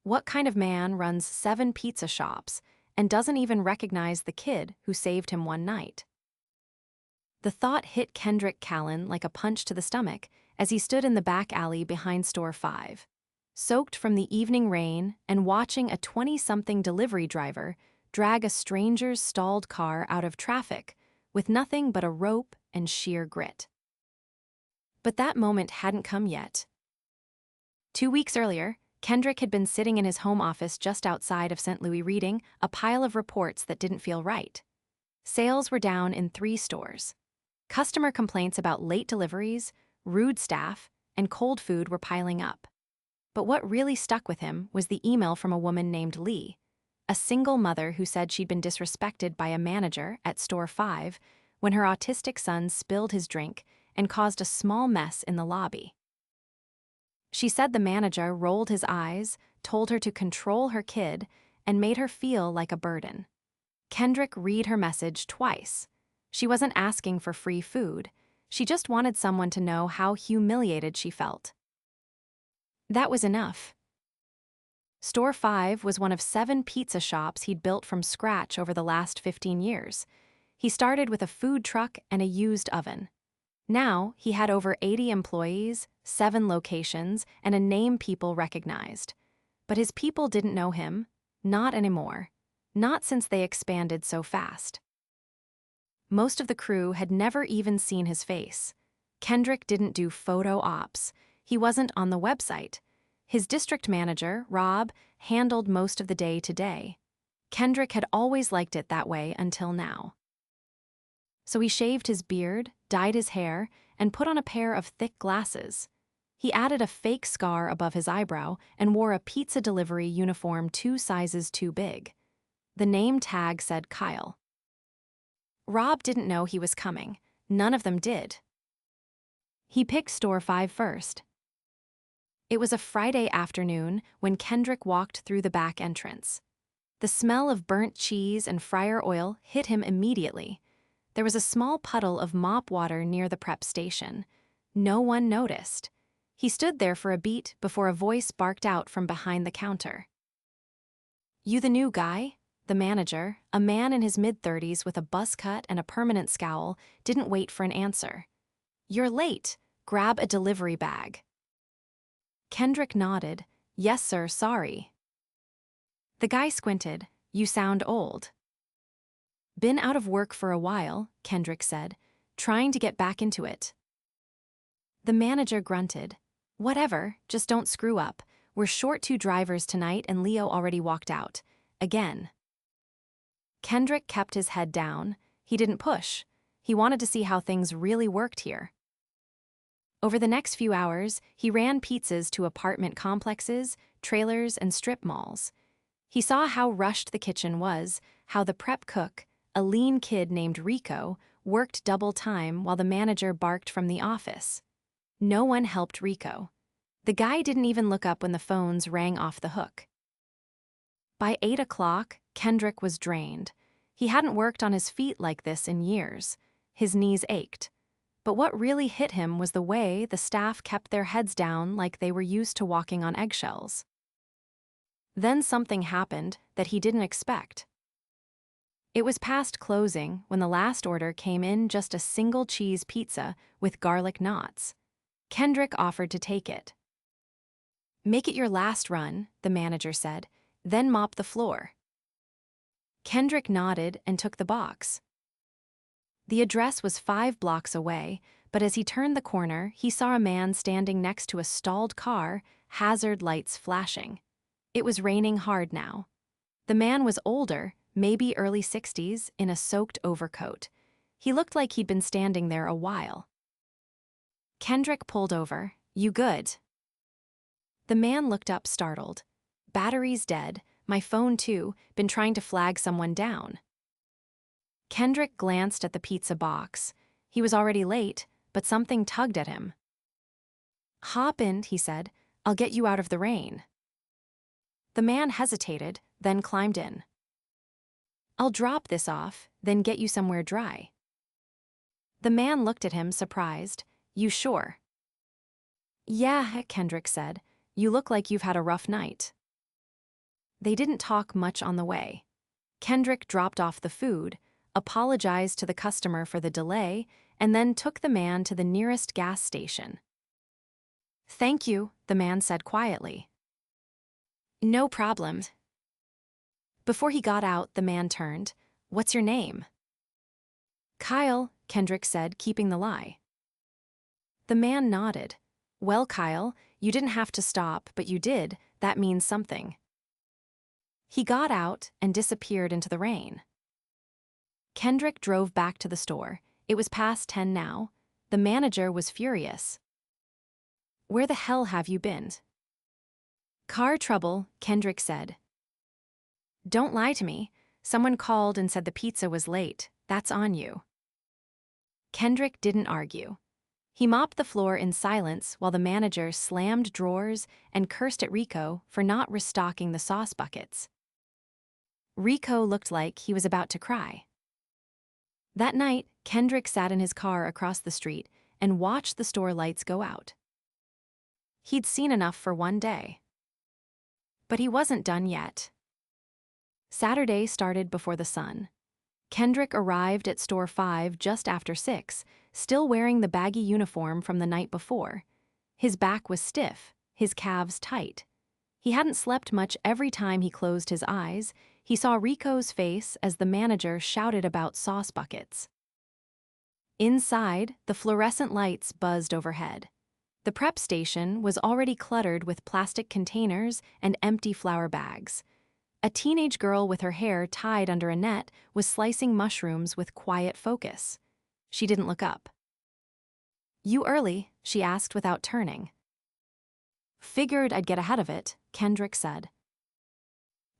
What kind of man runs 7 pizza shops and doesn't even recognize the kid who saved him one night? The thought hit Kendrick Kallen like a punch to the stomach as he stood in the back alley behind Store 5, soaked from the evening rain and watching a 20-something delivery driver drag a stranger's stalled car out of traffic with nothing but a rope and sheer grit. But that moment hadn't come yet. 2 weeks earlier, Kendrick had been sitting in his home office just outside of St. Louis reading a pile of reports that didn't feel right. Sales were down in 3 stores. Customer complaints about late deliveries, rude staff, and cold food were piling up. But what really stuck with him was the email from a woman named Lee, a single mother who said she'd been disrespected by a manager at Store 5 when her autistic son spilled his drink and caused a small mess in the lobby. She said the manager rolled his eyes, told her to control her kid, and made her feel like a burden. Kendrick read her message twice. She wasn't asking for free food. She just wanted someone to know how humiliated she felt. That was enough. Store 5 was one of 7 pizza shops he'd built from scratch over the last 15 years. He started with a food truck and a used oven. Now, he had over 80 employees, 7 locations, and a name people recognized. But his people didn't know him. Not anymore. Not since they expanded so fast. Most of the crew had never even seen his face. Kendrick didn't do photo ops. He wasn't on the website. His district manager, Rob, handled most of the day-to-day. Kendrick had always liked it that way until now. So he shaved his beard, dyed his hair, and put on a pair of thick glasses. He added a fake scar above his eyebrow and wore a pizza delivery uniform 2 sizes too big. The name tag said Kyle. Rob didn't know he was coming. None of them did. He picked Store 5 first. It was a Friday afternoon when Kendrick walked through the back entrance. The smell of burnt cheese and fryer oil hit him immediately. There was a small puddle of mop water near the prep station. No one noticed. He stood there for a beat before a voice barked out from behind the counter. "You the new guy?" The manager, a man in his mid-30s with a buzz cut and a permanent scowl, didn't wait for an answer. "You're late. Grab a delivery bag." Kendrick nodded. "Yes, sir, sorry." The guy squinted. "You sound old." "Been out of work for a while," Kendrick said, "trying to get back into it." The manager grunted. "Whatever, just don't screw up. We're short 2 drivers tonight and Leo already walked out. Again." Kendrick kept his head down. He didn't push. He wanted to see how things really worked here. Over the next few hours, he ran pizzas to apartment complexes, trailers, and strip malls. He saw how rushed the kitchen was, how the prep cook, a lean kid named Rico, worked double time while the manager barked from the office. No one helped Rico. The guy didn't even look up when the phones rang off the hook. By 8 o'clock, Kendrick was drained. He hadn't worked on his feet like this in years. His knees ached. But what really hit him was the way the staff kept their heads down like they were used to walking on eggshells. Then something happened that he didn't expect. It was past closing when the last order came in, just a single cheese pizza with garlic knots. Kendrick offered to take it. "Make it your last run," the manager said, "then mop the floor." Kendrick nodded and took the box. The address was 5 blocks away, but as he turned the corner, he saw a man standing next to a stalled car, hazard lights flashing. It was raining hard now. The man was older, maybe early 60s, in a soaked overcoat. He looked like he'd been standing there a while. Kendrick pulled over. "You good?" The man looked up startled. "Battery's dead. My phone too. Been trying to flag someone down." Kendrick glanced at the pizza box. He was already late, but something tugged at him. "Hop in," he said. "I'll get you out of the rain." The man hesitated, then climbed in. "I'll drop this off, then get you somewhere dry." The man looked at him, surprised. "You sure?" "Yeah," Kendrick said. "You look like you've had a rough night." They didn't talk much on the way. Kendrick dropped off the food, apologized to the customer for the delay, and then took the man to the nearest gas station. "Thank you," the man said quietly. "No problem." Before he got out, the man turned. "What's your name?" "Kyle," Kendrick said, keeping the lie. The man nodded. "Well, Kyle, you didn't have to stop, but you did. That means something." He got out and disappeared into the rain. Kendrick drove back to the store. It was past 10 now. The manager was furious. "Where the hell have you been?" "Car trouble," Kendrick said. "Don't lie to me. Someone called and said the pizza was late. That's on you." Kendrick didn't argue. He mopped the floor in silence while the manager slammed drawers and cursed at Rico for not restocking the sauce buckets. Rico looked like he was about to cry. That night, Kendrick sat in his car across the street and watched the store lights go out. He'd seen enough for one day. But he wasn't done yet. Saturday started before the sun. Kendrick arrived at store 5 just after 6, still wearing the baggy uniform from the night before. His back was stiff, his calves tight. He hadn't slept much. Every time he closed his eyes, he saw Rico's face as the manager shouted about sauce buckets. Inside, the fluorescent lights buzzed overhead. The prep station was already cluttered with plastic containers and empty flour bags. A teenage girl with her hair tied under a net was slicing mushrooms with quiet focus. She didn't look up. "You early?" she asked without turning. "Figured I'd get ahead of it," Kendrick said.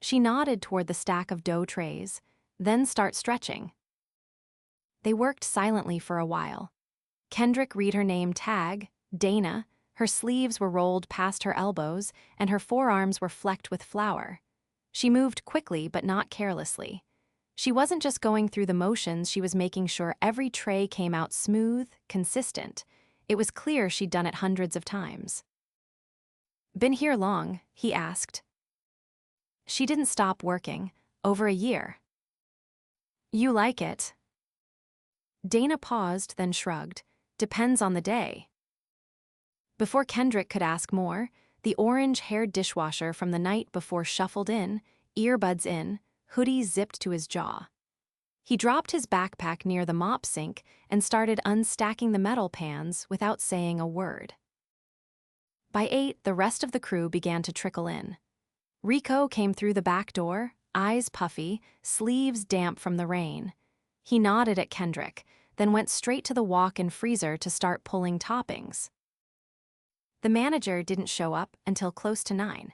She nodded toward the stack of dough trays, then started stretching. They worked silently for a while. Kendrick read her name tag, Dana. Her sleeves were rolled past her elbows, and her forearms were flecked with flour. She moved quickly but not carelessly. She wasn't just going through the motions, she was making sure every tray came out smooth, consistent. It was clear she'd done it hundreds of times. "Been here long?" he asked. She didn't stop working. "Over a year." "You like it?" Dana paused, then shrugged. "Depends on the day." Before Kendrick could ask more, the orange-haired dishwasher from the night before shuffled in, earbuds in, hoodie zipped to his jaw. He dropped his backpack near the mop sink and started unstacking the metal pans without saying a word. By 8, the rest of the crew began to trickle in. Rico came through the back door, eyes puffy, sleeves damp from the rain. He nodded at Kendrick, then went straight to the walk-in freezer to start pulling toppings. The manager didn't show up until close to 9.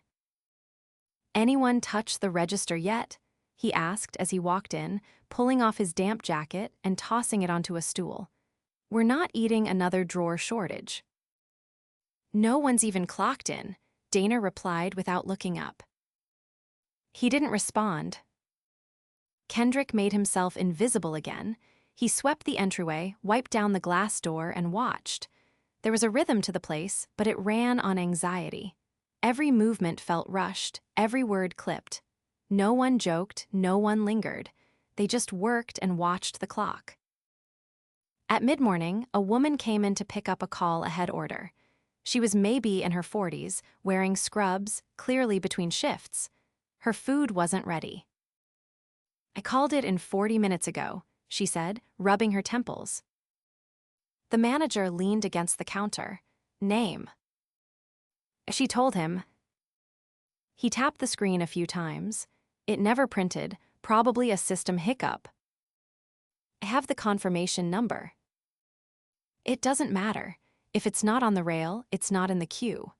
"Anyone touched the register yet?" he asked as he walked in, pulling off his damp jacket and tossing it onto a stool. "We're not eating another drawer shortage." "No one's even clocked in," Dana replied without looking up. He didn't respond. Kendrick made himself invisible again. He swept the entryway, wiped down the glass door, and watched. There was a rhythm to the place, but it ran on anxiety. Every movement felt rushed, every word clipped. No one joked, no one lingered. They just worked and watched the clock. At mid-morning, a woman came in to pick up a call-ahead order. She was maybe in her 40s, wearing scrubs, clearly between shifts. Her food wasn't ready. "I called it in 40 minutes ago," she said, rubbing her temples. The manager leaned against the counter. "Name." She told him. He tapped the screen a few times. It never printed, probably a system hiccup. "I have the confirmation number." "It doesn't matter. If it's not on the rail, it's not in the queue."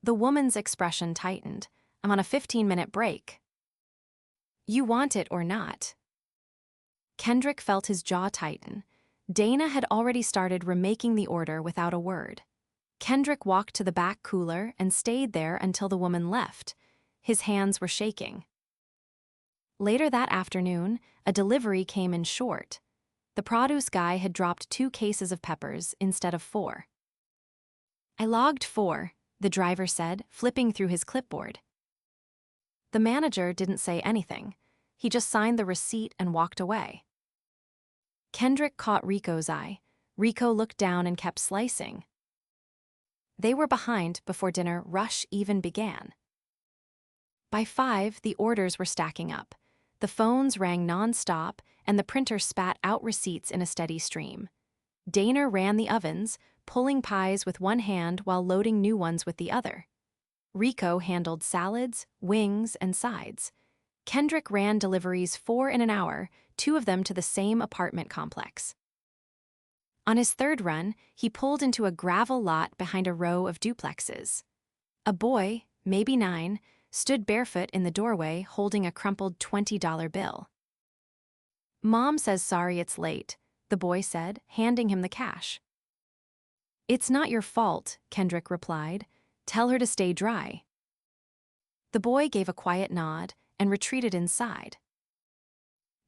The woman's expression tightened. "I'm on a 15-minute break." "You want it or not?" Kendrick felt his jaw tighten. Dana had already started remaking the order without a word. Kendrick walked to the back cooler and stayed there until the woman left. His hands were shaking. Later that afternoon, a delivery came in short. The produce guy had dropped 2 cases of peppers instead of 4. "I logged 4, the driver said, flipping through his clipboard. The manager didn't say anything. He just signed the receipt and walked away. Kendrick caught Rico's eye. Rico looked down and kept slicing. They were behind before dinner rush even began. By 5, the orders were stacking up. The phones rang non-stop, and the printer spat out receipts in a steady stream. Dana ran the ovens, pulling pies with one hand while loading new ones with the other. Rico handled salads, wings, and sides. Kendrick ran deliveries 4 in an hour, 2 of them to the same apartment complex. On his third run, he pulled into a gravel lot behind a row of duplexes. A boy, maybe 9, stood barefoot in the doorway holding a crumpled $20 bill. "Mom says sorry it's late," the boy said, handing him the cash. "It's not your fault," Kendrick replied. "Tell her to stay dry." The boy gave a quiet nod and retreated inside.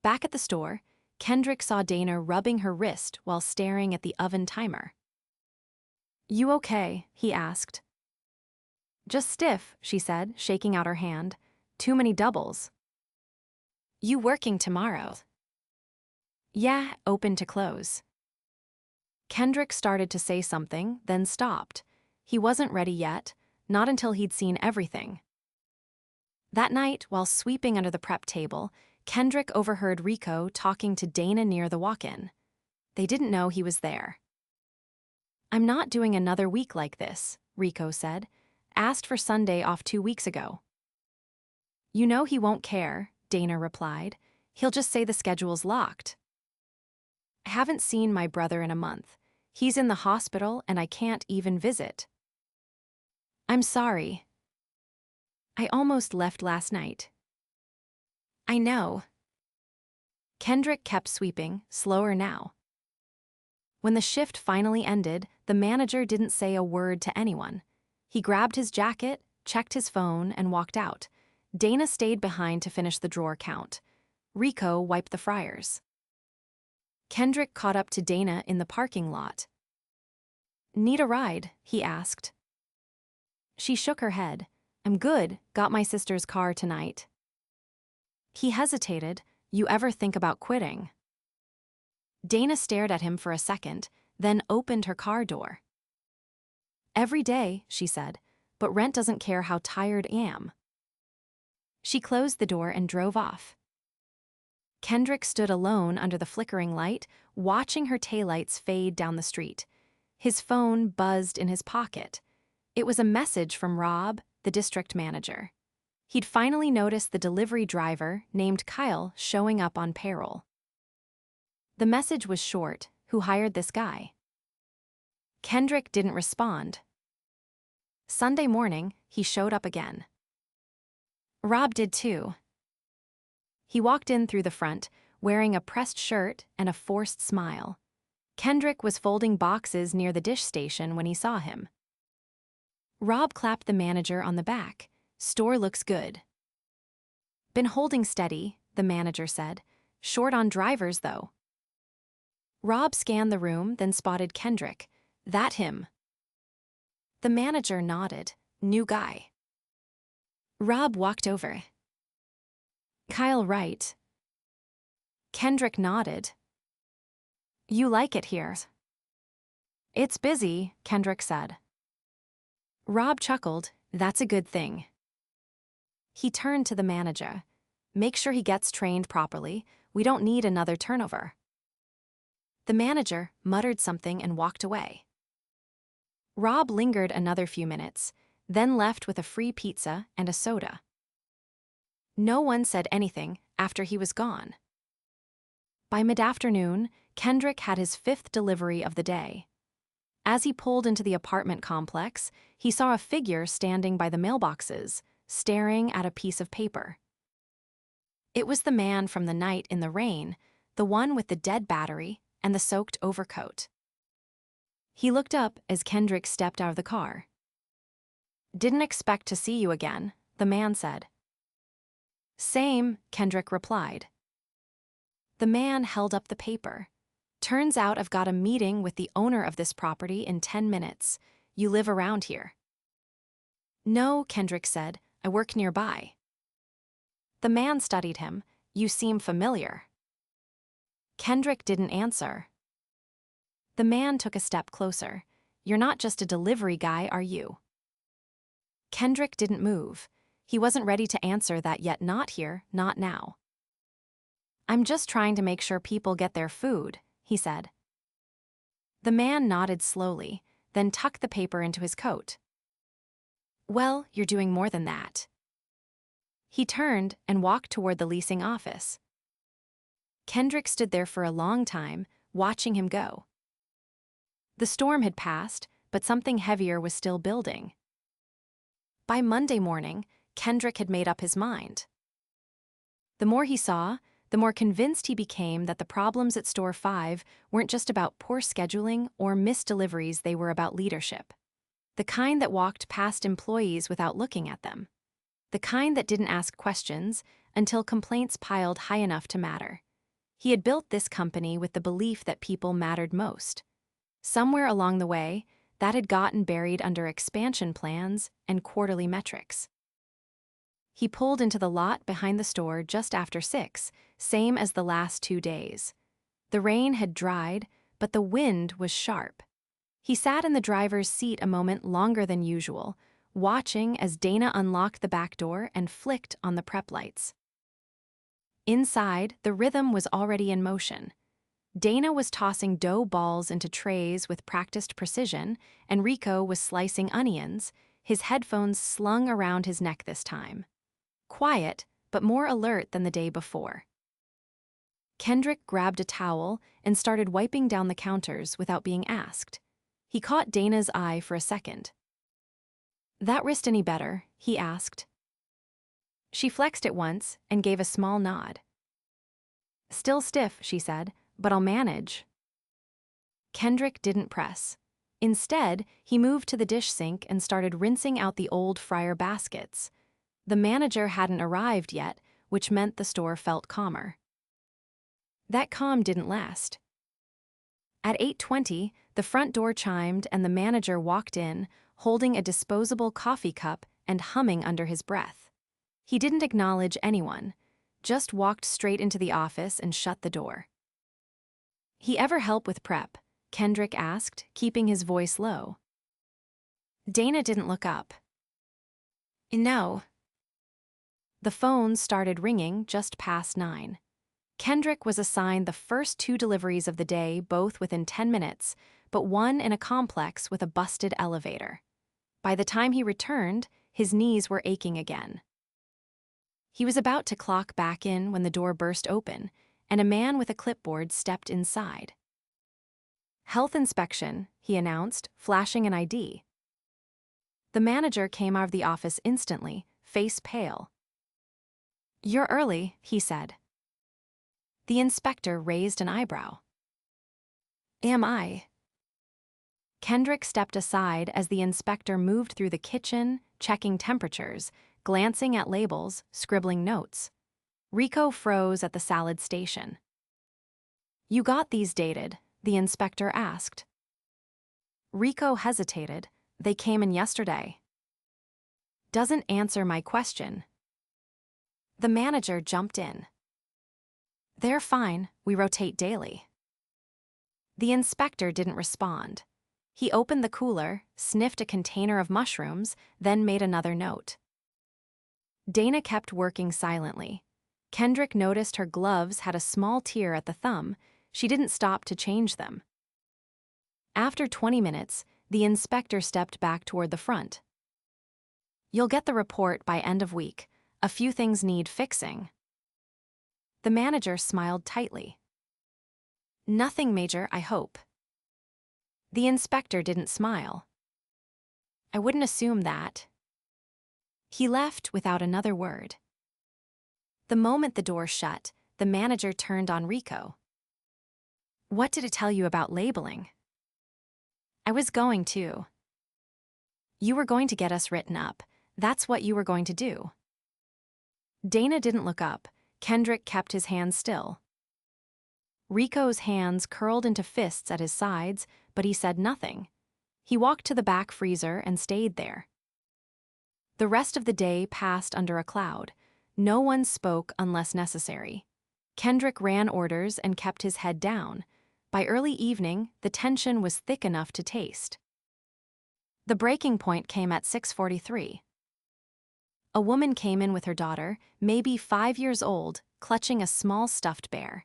Back at the store, Kendrick saw Dana rubbing her wrist while staring at the oven timer. "You okay?" he asked. "Just stiff," she said, shaking out her hand. "Too many doubles." "You working tomorrow?" "Yeah, open to close." Kendrick started to say something, then stopped. He wasn't ready yet, not until he'd seen everything. That night, while sweeping under the prep table, Kendrick overheard Rico talking to Dana near the walk-in. They didn't know he was there. "I'm not doing another week like this," Rico said. "Asked for Sunday off 2 weeks ago." "You know he won't care," Dana replied. "He'll just say the schedule's locked." "I haven't seen my brother in a month. He's in the hospital and I can't even visit." "I'm sorry. I almost left last night." "I know." Kendrick kept sweeping, slower now. When the shift finally ended, the manager didn't say a word to anyone. He grabbed his jacket, checked his phone, and walked out. Dana stayed behind to finish the drawer count. Rico wiped the fryers. Kendrick caught up to Dana in the parking lot. "Need a ride?" he asked. She shook her head. "I'm good, got my sister's car tonight." He hesitated. "You ever think about quitting?" Dana stared at him for a second, then opened her car door. "Every day," she said, "but rent doesn't care how tired I am." She closed the door and drove off. Kendrick stood alone under the flickering light, watching her taillights fade down the street. His phone buzzed in his pocket. It was a message from Rob, the district manager. He'd finally noticed the delivery driver, named Kyle, showing up on payroll. The message was short: "Who hired this guy?" Kendrick didn't respond. Sunday morning, he showed up again. Rob did too. He walked in through the front, wearing a pressed shirt and a forced smile. Kendrick was folding boxes near the dish station when he saw him. Rob clapped the manager on the back. "Store looks good." "Been holding steady," the manager said. "Short on drivers, though." Rob scanned the room, then spotted Kendrick. "That him?" The manager nodded. "New guy." Rob walked over. "Kyle Wright." Kendrick nodded. "You like it here?" "It's busy," Kendrick said. Rob chuckled. "That's a good thing." He turned to the manager. "Make sure he gets trained properly. We don't need another turnover." The manager muttered something and walked away. Rob lingered another few minutes, then left with a free pizza and a soda. No one said anything after he was gone. By mid-afternoon, Kendrick had his 5th delivery of the day. As he pulled into the apartment complex, he saw a figure standing by the mailboxes, staring at a piece of paper. It was the man from the night in the rain, the one with the dead battery and the soaked overcoat. He looked up as Kendrick stepped out of the car. "Didn't expect to see you again," the man said. "Same," Kendrick replied. The man held up the paper. "Turns out I've got a meeting with the owner of this property in 10 minutes. You live around here?" "No," Kendrick said. "I work nearby." The man studied him. "You seem familiar." Kendrick didn't answer. The man took a step closer. "You're not just a delivery guy, are you?" Kendrick didn't move. He wasn't ready to answer that yet. "Not here, not now." "I'm just trying to make sure people get their food," he said. The man nodded slowly, then tucked the paper into his coat. "Well, you're doing more than that." He turned and walked toward the leasing office. Kendrick stood there for a long time, watching him go. The storm had passed, but something heavier was still building. By Monday morning, Kendrick had made up his mind. The more he saw, the more convinced he became that the problems at Store 5 weren't just about poor scheduling or missed deliveries, they were about leadership. The kind that walked past employees without looking at them. The kind that didn't ask questions until complaints piled high enough to matter. He had built this company with the belief that people mattered most. Somewhere along the way, that had gotten buried under expansion plans and quarterly metrics. He pulled into the lot behind the store just after 6, same as the last 2 days. The rain had dried, but the wind was sharp. He sat in the driver's seat a moment longer than usual, watching as Dana unlocked the back door and flicked on the prep lights. Inside, the rhythm was already in motion. Dana was tossing dough balls into trays with practiced precision, and Rico was slicing onions, his headphones slung around his neck this time. Quiet, but more alert than the day before. Kendrick grabbed a towel and started wiping down the counters without being asked. He caught Dana's eye for a second. "That wrist any better?" he asked. She flexed it once and gave a small nod. "Still stiff," she said, "but I'll manage." Kendrick didn't press. Instead, he moved to the dish sink and started rinsing out the old fryer baskets. The manager hadn't arrived yet, which meant the store felt calmer. That calm didn't last. At 8:20, the front door chimed and the manager walked in, holding a disposable coffee cup and humming under his breath. He didn't acknowledge anyone, just walked straight into the office and shut the door. "He ever help with prep?" Kendrick asked, keeping his voice low. Dana didn't look up. "No." The phone started ringing just past 9. Kendrick was assigned the first 2 deliveries of the day, both within 10 minutes, but one in a complex with a busted elevator. By the time he returned, his knees were aching again. He was about to clock back in when the door burst open, and a man with a clipboard stepped inside. "Health inspection," he announced, flashing an ID. The manager came out of the office instantly, face pale. "You're early," he said. The inspector raised an eyebrow. "Am I?" Kendrick stepped aside as the inspector moved through the kitchen, checking temperatures, glancing at labels, scribbling notes. Rico froze at the salad station. "You got these dated?" the inspector asked. Rico hesitated. "They came in yesterday." "Doesn't answer my question." The manager jumped in. "They're fine, we rotate daily." The inspector didn't respond. He opened the cooler, sniffed a container of mushrooms, then made another note. Dana kept working silently. Kendrick noticed her gloves had a small tear at the thumb. She didn't stop to change them. After 20 minutes, the inspector stepped back toward the front. "You'll get the report by end of week. A few things need fixing." The manager smiled tightly. "Nothing major, I hope." The inspector didn't smile. "I wouldn't assume that." He left without another word. The moment the door shut, the manager turned on Rico. "What did it tell you about labeling?" "I was going to." "You were going to get us written up. That's what you were going to do." Dana didn't look up. Kendrick kept his hands still. Rico's hands curled into fists at his sides, but he said nothing. He walked to the back freezer and stayed there. The rest of the day passed under a cloud. No one spoke unless necessary. Kendrick ran orders and kept his head down. By early evening, the tension was thick enough to taste. The breaking point came at 6:43. A woman came in with her daughter, maybe 5 years old, clutching a small stuffed bear.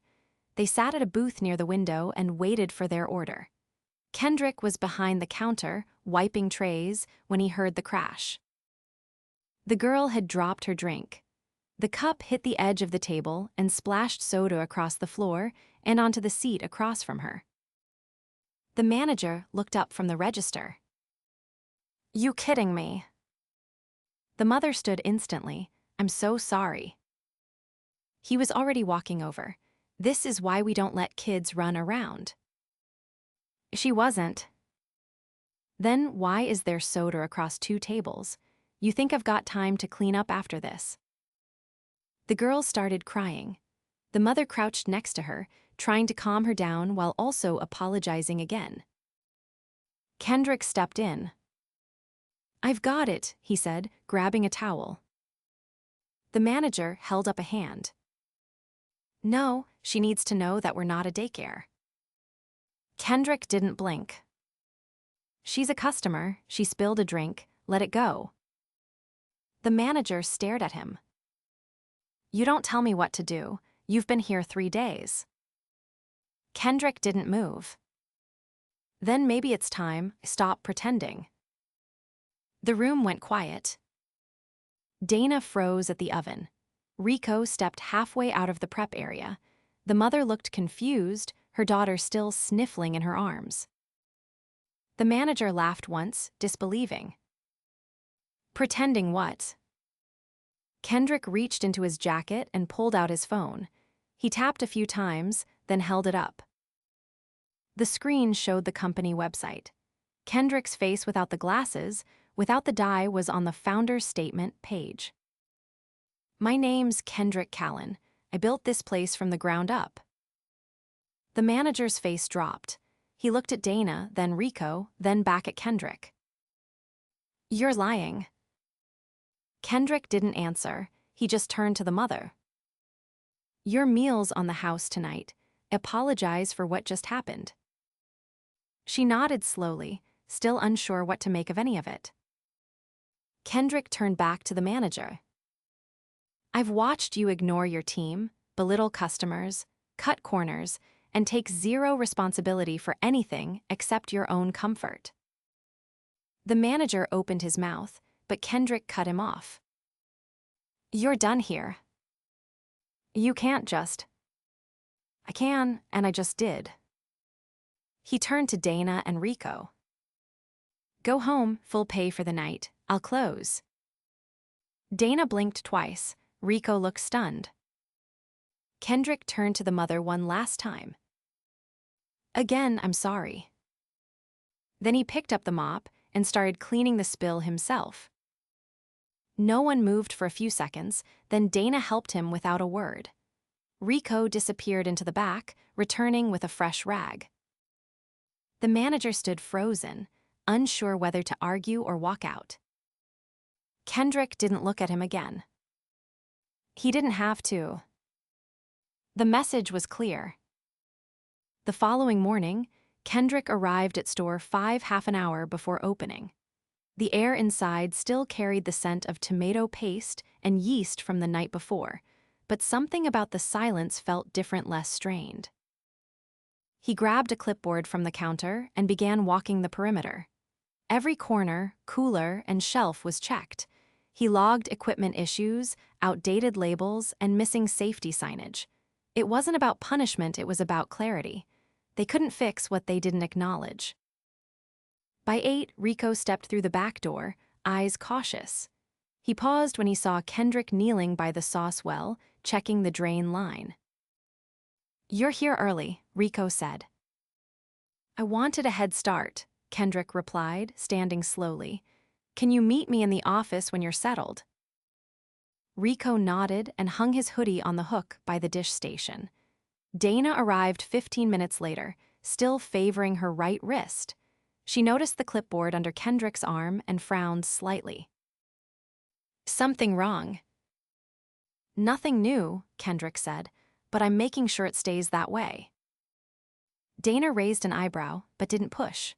They sat at a booth near the window and waited for their order. Kendrick was behind the counter, wiping trays, when he heard the crash. The girl had dropped her drink. The cup hit the edge of the table and splashed soda across the floor and onto the seat across from her. The manager looked up from the register. "You kidding me?" The mother stood instantly. "I'm so sorry." He was already walking over. "This is why we don't let kids run around." She wasn't. "Then why is there soda across 2 tables? You think I've got time to clean up after this?" The girl started crying. The mother crouched next to her, trying to calm her down while also apologizing again. Kendrick stepped in. "I've got it," he said, grabbing a towel. The manager held up a hand. "No, she needs to know that we're not a daycare." Kendrick didn't blink. "She's a customer, she spilled a drink, let it go." The manager stared at him. "You don't tell me what to do, you've been here 3 days." Kendrick didn't move. "Then maybe it's time I stop pretending." The room went quiet. Dana froze at the oven. Rico stepped halfway out of the prep area. The mother looked confused, her daughter still sniffling in her arms. The manager laughed once, disbelieving. "Pretending what?" Kendrick reached into his jacket and pulled out his phone. He tapped a few times, then held it up. The screen showed the company website. Kendrick's face without the glasses, without the dye, was on the founder's statement page. "My name's Kendrick Kallen. I built this place from the ground up." The manager's face dropped. He looked at Dana, then Rico, then back at Kendrick. "You're lying." Kendrick didn't answer. He just turned to the mother. "Your meal's on the house tonight. Apologize for what just happened." She nodded slowly, still unsure what to make of any of it. Kendrick turned back to the manager. "I've watched you ignore your team, belittle customers, cut corners, and take zero responsibility for anything except your own comfort." The manager opened his mouth, but Kendrick cut him off. "You're done here." "You can't just." "I can, and I just did." He turned to Dana and Rico. "Go home, full pay for the night. I'll close." Dana blinked twice. Rico looked stunned. Kendrick turned to the mother one last time. "Again, I'm sorry." Then he picked up the mop and started cleaning the spill himself. No one moved for a few seconds, then Dana helped him without a word. Rico disappeared into the back, returning with a fresh rag. The manager stood frozen, unsure whether to argue or walk out. Kendrick didn't look at him again. He didn't have to. The message was clear. The following morning, Kendrick arrived at store 5 an hour before opening. The air inside still carried the scent of tomato paste and yeast from the night before, but something about the silence felt different, less strained. He grabbed a clipboard from the counter and began walking the perimeter. Every corner, cooler, and shelf was checked. He logged equipment issues, outdated labels, and missing safety signage. It wasn't about punishment, it was about clarity. They couldn't fix what they didn't acknowledge. By 8, Rico stepped through the back door, eyes cautious. He paused when he saw Kendrick kneeling by the sauce well, checking the drain line. "You're here early," Rico said. "I wanted a head start," Kendrick replied, standing slowly. "Can you meet me in the office when you're settled?" Rico nodded and hung his hoodie on the hook by the dish station. Dana arrived 15 minutes later, still favoring her right wrist. She noticed the clipboard under Kendrick's arm and frowned slightly. "Something wrong?" Nothing new, Kendrick said, but I'm making sure it stays that way. Dana raised an eyebrow, but didn't push.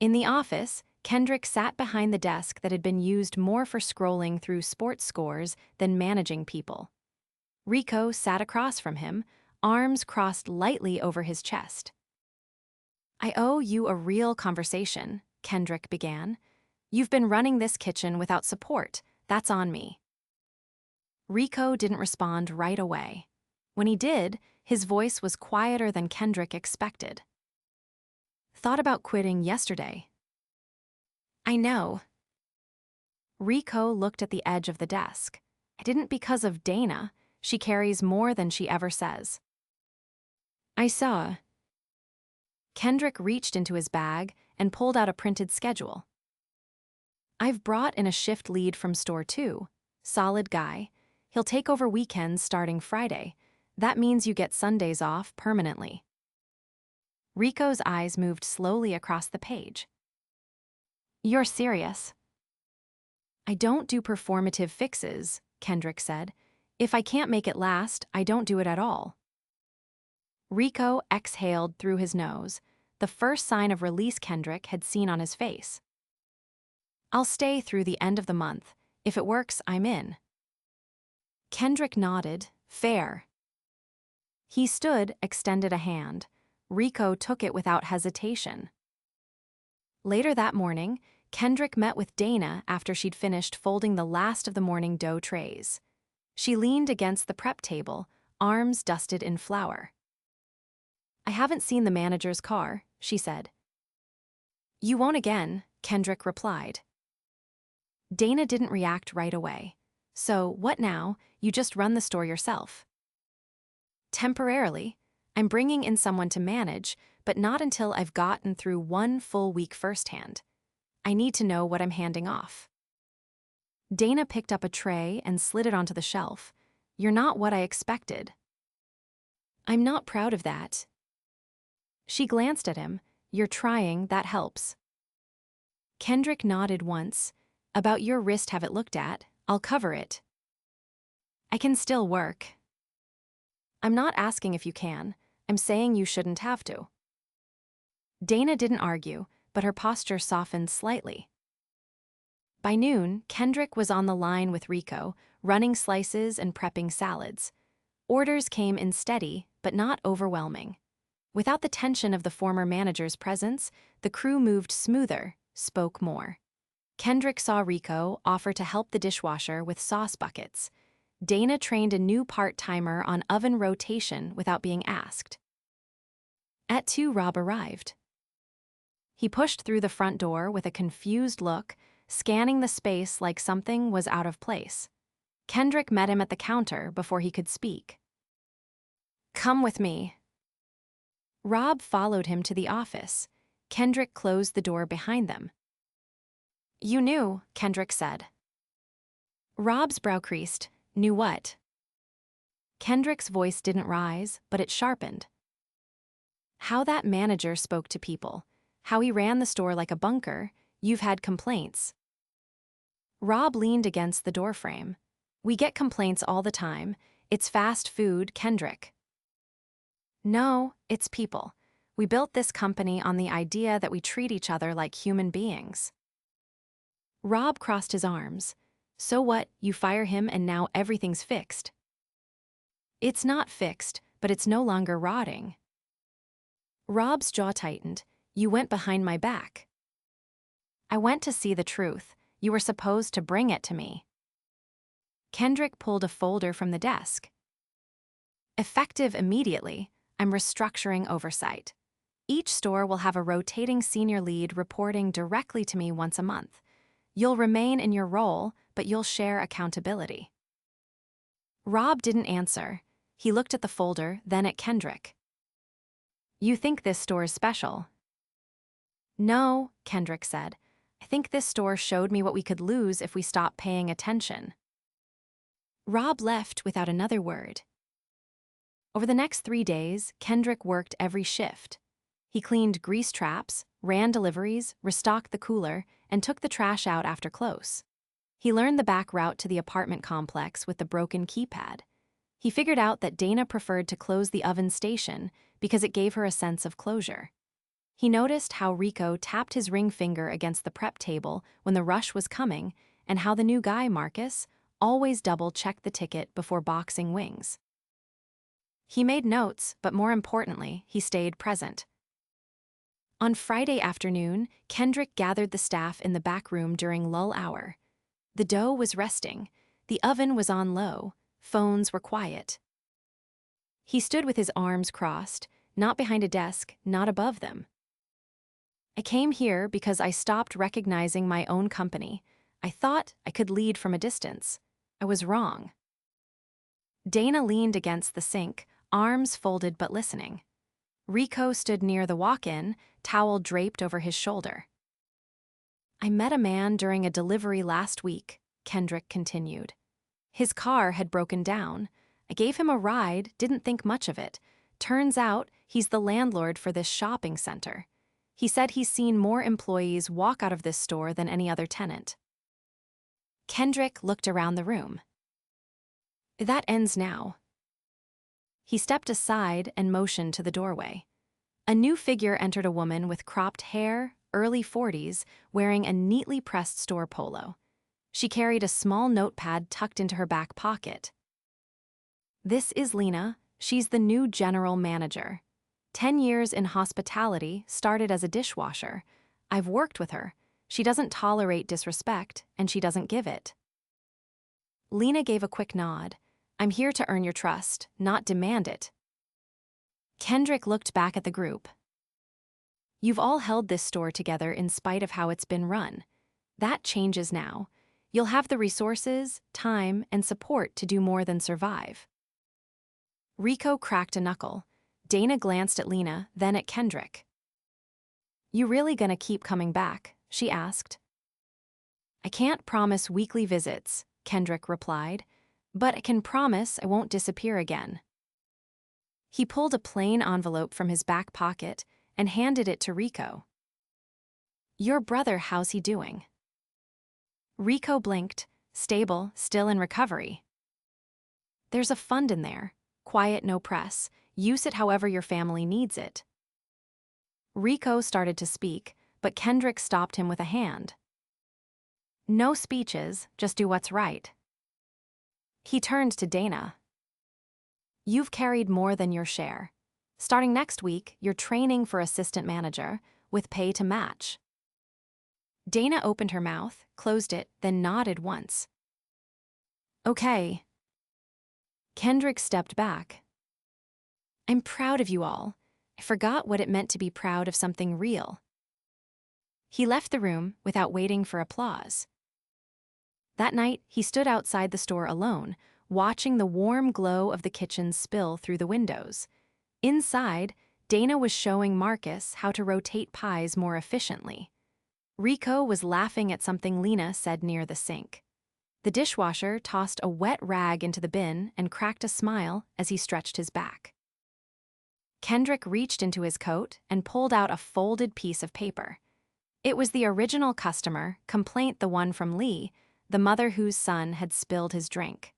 In the office, Kendrick sat behind the desk that had been used more for scrolling through sports scores than managing people. Rico sat across from him, arms crossed lightly over his chest. I owe you a real conversation, Kendrick began. You've been running this kitchen without support. That's on me. Rico didn't respond right away. When he did, his voice was quieter than Kendrick expected. Thought about quitting yesterday. I know. Rico looked at the edge of the desk. I didn't because of Dana. She carries more than she ever says. I saw. Kendrick reached into his bag and pulled out a printed schedule. I've brought in a shift lead from store 2. Solid guy. He'll take over weekends starting Friday. That means you get Sundays off permanently. Rico's eyes moved slowly across the page. You're serious? I don't do performative fixes, Kendrick said. If I can't make it last, I don't do it at all. Rico exhaled through his nose, the first sign of release Kendrick had seen on his face. I'll stay through the end of the month. If it works, I'm in. Kendrick nodded, fair. He stood, extended a hand. Rico took it without hesitation. Later that morning, Kendrick met with Dana after she'd finished folding the last of the morning dough trays. She leaned against the prep table, arms dusted in flour. I haven't seen the manager's car, she said. You won't again, Kendrick replied. Dana didn't react right away. So, what now? You just run the store yourself. Temporarily. I'm bringing in someone to manage, but not until I've gotten through one full week firsthand. I need to know what I'm handing off. Dana picked up a tray and slid it onto the shelf. You're not what I expected. I'm not proud of that. She glanced at him. You're trying, that helps. Kendrick nodded once. About your wrist, have it looked at. I'll cover it. I can still work. I'm not asking if you can. I'm saying you shouldn't have to. Dana didn't argue, but her posture softened slightly. By noon, Kendrick was on the line with Rico, running slices and prepping salads. Orders came in steady, but not overwhelming. Without the tension of the former manager's presence, the crew moved smoother, spoke more. Kendrick saw Rico offer to help the dishwasher with sauce buckets. Dana trained a new part-timer on oven rotation without being asked. At 2, Rob arrived. He pushed through the front door with a confused look, scanning the space like something was out of place. Kendrick met him at the counter before he could speak. Come with me. Rob followed him to the office. Kendrick closed the door behind them. You knew, Kendrick said. Rob's brow creased. Knew what? Kendrick's voice didn't rise, but it sharpened. How that manager spoke to people, how he ran the store like a bunker. You've had complaints. Rob leaned against the doorframe. We get complaints all the time. It's fast food, Kendrick. No, it's people. We built this company on the idea that we treat each other like human beings. Rob crossed his arms. So what, you fire him and now everything's fixed? It's not fixed, but it's no longer rotting. Rob's jaw tightened. You went behind my back. I went to see the truth. You were supposed to bring it to me. Kendrick pulled a folder from the desk. Effective immediately, I'm restructuring oversight. Each store will have a rotating senior lead reporting directly to me once a month. You'll remain in your role, but you'll share accountability. Rob didn't answer. He looked at the folder, then at Kendrick. You think this store is special? No, Kendrick said. I think this store showed me what we could lose if we stopped paying attention. Rob left without another word. Over the next 3 days, Kendrick worked every shift. He cleaned grease traps, ran deliveries, restocked the cooler, and took the trash out after close. He learned the back route to the apartment complex with the broken keypad. He figured out that Dana preferred to close the oven station because it gave her a sense of closure. He noticed how Rico tapped his ring finger against the prep table when the rush was coming, and how the new guy, Marcus, always double-checked the ticket before boxing wings. He made notes, but more importantly, he stayed present. On Friday afternoon, Kendrick gathered the staff in the back room during lull hour. The dough was resting, the oven was on low, phones were quiet. He stood with his arms crossed, not behind a desk, not above them. I came here because I stopped recognizing my own company. I thought I could lead from a distance. I was wrong. Dana leaned against the sink, arms folded but listening. Rico stood near the walk-in, towel draped over his shoulder. I met a man during a delivery last week, Kendrick continued. His car had broken down. I gave him a ride, didn't think much of it. Turns out he's the landlord for this shopping center. He said he's seen more employees walk out of this store than any other tenant. Kendrick looked around the room. That ends now. He stepped aside and motioned to the doorway. A new figure entered, a woman with cropped hair, early 40s, wearing a neatly pressed store polo. She carried a small notepad tucked into her back pocket. This is Lena. She's the new general manager. 10 years in hospitality, started as a dishwasher. I've worked with her. She doesn't tolerate disrespect, and she doesn't give it. Lena gave a quick nod. I'm here to earn your trust, not demand it. Kendrick looked back at the group. You've all held this store together in spite of how it's been run. That changes now. You'll have the resources, time, and support to do more than survive. Rico cracked a knuckle. Dana glanced at Lena, then at Kendrick. You really gonna keep coming back? She asked. I can't promise weekly visits, Kendrick replied, but I can promise I won't disappear again. He pulled a plain envelope from his back pocket and handed it to Rico. Your brother, how's he doing? Rico blinked, stable, still in recovery. There's a fund in there, quiet, no press, use it however your family needs it. Rico started to speak, but Kendrick stopped him with a hand. No speeches, just do what's right. He turned to Dana. You've carried more than your share. Starting next week, you're training for assistant manager, with pay to match. Dana opened her mouth, closed it, then nodded once. Okay. Kendrick stepped back. I'm proud of you all. I forgot what it meant to be proud of something real. He left the room without waiting for applause. That night, he stood outside the store alone, watching the warm glow of the kitchen spill through the windows. Inside, Dana was showing Marcus how to rotate pies more efficiently. Rico was laughing at something Lena said near the sink. The dishwasher tossed a wet rag into the bin and cracked a smile as he stretched his back. Kendrick reached into his coat and pulled out a folded piece of paper. It was the original customer complaint, the one from Lee, the mother whose son had spilled his drink.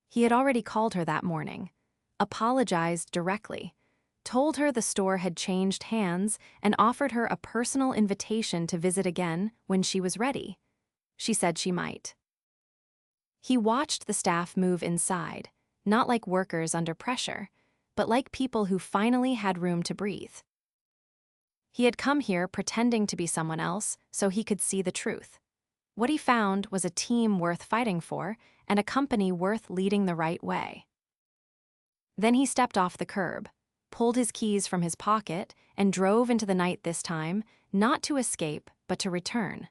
He had already called her that morning, apologized directly, told her the store had changed hands, and offered her a personal invitation to visit again when she was ready. She said she might. He watched the staff move inside, not like workers under pressure, but like people who finally had room to breathe. He had come here pretending to be someone else so he could see the truth. What he found was a team worth fighting for and a company worth leading the right way. Then he stepped off the curb, pulled his keys from his pocket, and drove into the night this time, not to escape, but to return.